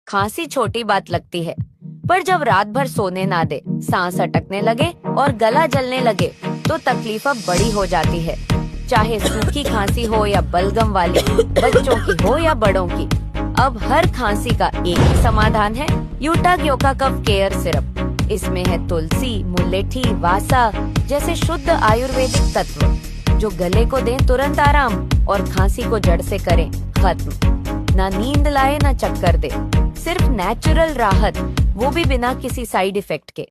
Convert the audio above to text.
खांसी छोटी बात लगती है, पर जब रात भर सोने ना दे, सांस अटकने लगे और गला जलने लगे तो तकलीफ अब बड़ी हो जाती है। चाहे सूखी खांसी हो या बलगम वाली, बच्चों की हो या बड़ों की, अब हर खांसी का एक ही समाधान है, यूटाग्योका कफ केयर सिरप। इसमें है तुलसी, मुलेठी, वासा जैसे शुद्ध आयुर्वेदिक तत्व जो गले को दें तुरंत आराम और खांसी को जड़ से करें खत्म। ना नींद लाए ना चक्कर दे, सिर्फ नेचुरल राहत, वो भी बिना किसी साइड इफेक्ट के।